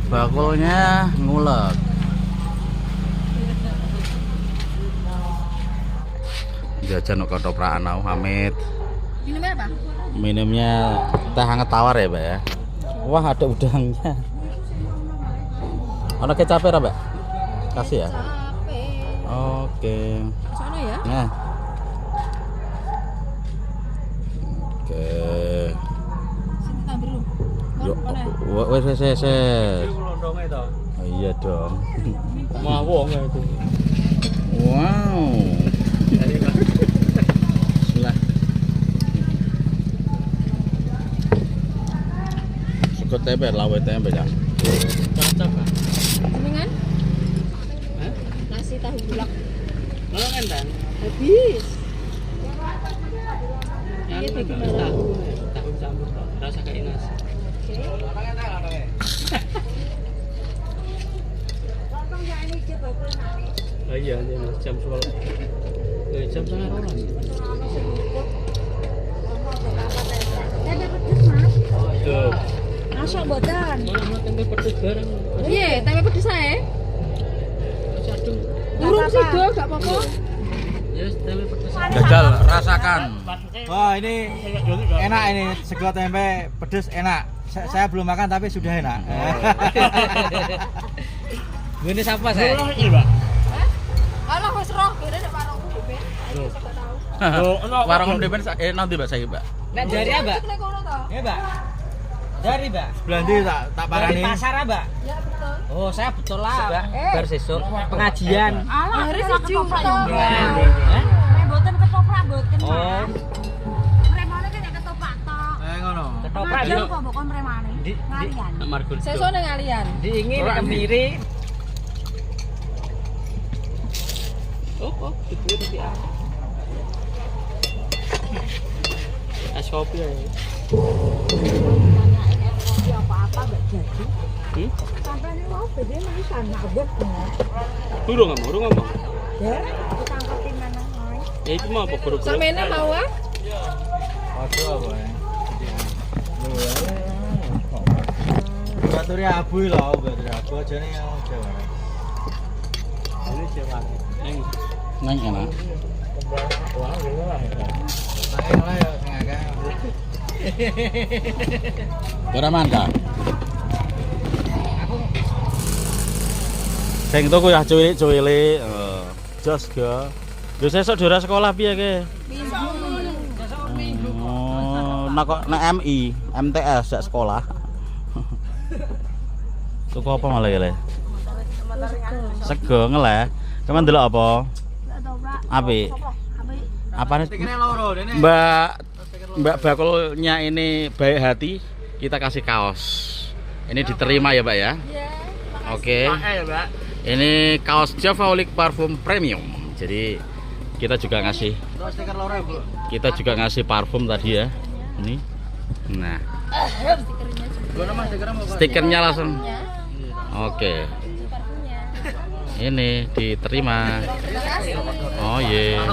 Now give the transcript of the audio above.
Bakulnya ngulek. Jajan kok ketoprak anau Hamid. Minumnya apa? Minumnya teh hangat tawar ya, Mbak ya. Wah, ada udangnya. Ada kecapnya, Mbak? Kasih ya. Capek. Oke. Sana ya. Nah. Oke. Sini tambah dulu. Yuk, wes. Oh, iya dong. Mawong itu. Wow. Bismillah. Suka tempe, lawe tempe ya. Cocok kan? Mendingan Hah? nasi tahu bulak. Kalau kan dan Habis. iya bagaimana? tahu campur kok. Rasa kayak nasi. Oh iya, jam 12. Jam setengah rolas. Tuh. Masa bodan. Mau tempe pedes bareng. Iya, tempe pedes ae. Aduh. Durung sido gak apa-apa. Ya, tempe pedes. Jajal, rasakan. Wah, ini enak ini sego tempe pedes enak. Saya belum makan tapi sudah enak. Ini siapa saya? Alah wis roh, kene nek warungku dhewe. Ayo coba tahu. Warung depan nanti Mbak saya, Mbak. Nek dari apa? Nek kono to. Ya, Mbak. Dari, Mbak. Belandi tak Dari parani. pasar, Mbak. Ya betul. Oh, saya betul lah, Mbak. Bar sesuk pengajian. Alah, hari siji to. Hah? Mboten ketoprak mboten. Oh, Mremane kan ketoprak tok. Ngono. ketoprak Ngalian yo. kok mbok kon mremane. Di Ngalian. Margun. Sesuk ning ngalian. Diingin kemiri. Oh, itu tapi es kopi ya. Apa-apa gak jadi. Hmm? Sampai mau beda manisan nabek. Burung ngomong. Ya, ditangkepin mana wae. Ya itu mah apa burung? Samene mau ah? Waduh apa ya? Baturi abu lho, baturi abu aja nih yang Jawa. Ini Jawa. Neng enak. Saya lah ya sing akeh. Beraman kah? Sing tuku ya cuwili-cuwili, jos ga. Yo sesuk dora sekolah piye ke? Nak MI, MTS sak sekolah. Tuku apa malah ya le? Sego ngeleh. Kamu ndelok apa? Api. Apa nih? Tikine loro dene. Mbak bakulnya ini baik hati, kita kasih kaos. Ini diterima ya, Mbak ya? Iya. Oke. ya, Mbak. Ini kaos Javaholic Parfum Premium. Jadi kita juga ngasih Stiker loro, Bu. kita juga ngasih parfum tadi ya. Ini. Nah, Gua nama stikernya mau stikernya langsung. Ya. Oke. Parfumnya. Ini diterima. Terima kasih. Oh iya.